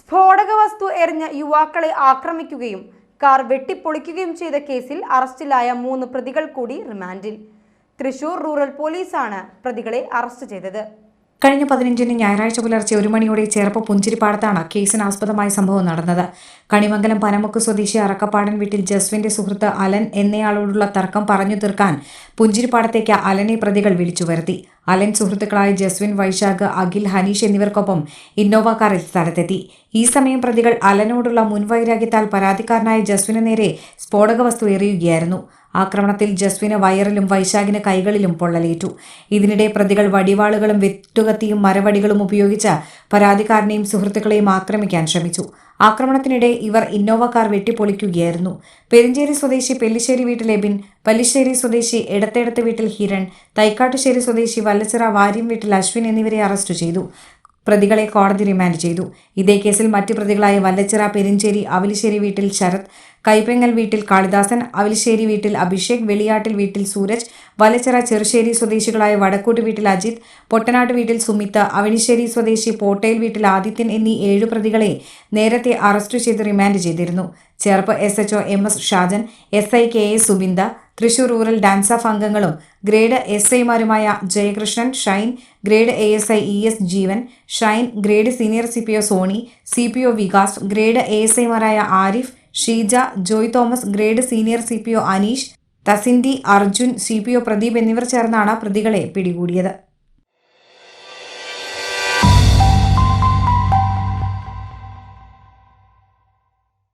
സ്ഫോടക വസ്തു എറിഞ്ഞ് യുവാക്കളെ ആക്രമിക്കുകയും കാർ വെട്ടിപ്പൊളിക്കുകയും ചെയ്ത കേസിൽ അറസ്റ്റിലായ 3 പ്രതികൾ കൂടി റിമാൻഡിൽ. തൃശൂർ റൂറൽ പോലീസാണ് പ്രതികളെ അറസ്റ്റ് ചെയ്തത്. കഴിഞ്ഞ 15-ന് ഞായറാഴ്ച പുലർച്ചെ 1 മണിയോടെ ചേർപ്പ് പുഞ്ചിരിപ്പാടത്താണ് കേസിനാസ്പദമായ സംഭവം നടന്നത്. കണിമംഗലം പനമുക്ക് സ്വദേശി അറക്കപ്പാടൻ വീട്ടിൽ ജസ്വിന്റെ സുഹൃത്ത് അലൻ എന്നയാളോടുള്ള തർക്കം പറഞ്ഞു തീർക്കാൻ പുഞ്ചിരിപ്പാടത്തേക്ക് അലനെ പ്രതികൾ വിളിച്ചു വരുത്തി. അലൻ സുഹൃത്തുക്കളായ ജസ്വിൻ, വൈശാഖ്, അഖിൽ, ഹനീഷ് എന്നിവർക്കൊപ്പം ഇന്നോവ കാറിൽ സ്ഥലത്തെത്തി. ഈ സമയം പ്രതികൾ അലനോടുള്ള മുൻവൈരാഗ്യത്താൽ പരാതിക്കാരനായ ജസ്വിന് നേരെ സ്ഫോടക വസ്തു എറിയുകയായിരുന്നു. ആക്രമണത്തിൽ ജസ്വിന് വയറിലും വൈശാഖിന് കൈകളിലും പൊള്ളലേറ്റു. ഇതിനിടെ പ്രതികൾ വടിവാളുകളും വെട്ടുകത്തിയും മരവടികളും ഉപയോഗിച്ച് പരാതിക്കാരനെയും സുഹൃത്തുക്കളെയും ആക്രമിക്കാൻ ശ്രമിച്ചു. ആക്രമണത്തിനിടെ ഇവർ ഇന്നോവ കാർ വെട്ടിപ്പൊളിക്കുകയായിരുന്നു. പെരിഞ്ചേരി സ്വദേശി പെല്ലിശ്ശേരി വീട്ടിൽ എബിൻ, പല്ലിശ്ശേരി സ്വദേശി എടത്തേടത്ത് വീട്ടിൽ ഹിരൺ, തൈക്കാട്ടുശ്ശേരി സ്വദേശി വല്ലച്ചിറ വാര്യം വീട്ടിൽ അശ്വിൻ എന്നിവരെ അറസ്റ്റ് ചെയ്തു. പ്രതികളെ കോടതി റിമാൻഡ് ചെയ്തു. ഇതേ കേസിൽ മറ്റ് പ്രതികളായ വല്ലച്ചിറ, പെരിഞ്ചേരി, അവലിശ്ശേരി വീട്ടിൽ ശരത്, കൈപ്പെങ്ങൽ വീട്ടിൽ കാളിദാസൻ, അവലിശ്ശേരി വീട്ടിൽ അഭിഷേക്, വെളിയാട്ടിൽ വീട്ടിൽ സൂരജ്, വല്ലച്ചിറ ചെറുശ്ശേരി സ്വദേശികളായ വടക്കൂട്ട് വീട്ടിൽ അജിത്, പൊട്ടനാട്ട് വീട്ടിൽ സുമിത്ത്, അവനിശ്ശേരി സ്വദേശി പോട്ടയിൽ വീട്ടിൽ ആദിത്യൻ എന്നീ 7 പ്രതികളെ നേരത്തെ അറസ്റ്റ് ചെയ്ത് റിമാൻഡ് ചെയ്തിരുന്നു. Cherpu SHO MS Shajan, SI KA Subinda, Thrissur rural DANSAF അംഗങ്ങളും ഗ്രേഡ് SIമാരുമായ Jayakrishnan, Shine, grade ASI ES Jeevan, Shine, grade senior CPO Soni, CPO Vikas, grade ASIമാരായ Arif, Sheeja, Joy Thomas, grade senior CPO Aneesh, Thasinthi, Arjun, CPO Pradeep എന്നിവർ ചേർന്നാണ് പ്രതികളെ പിടികൂടിയത്.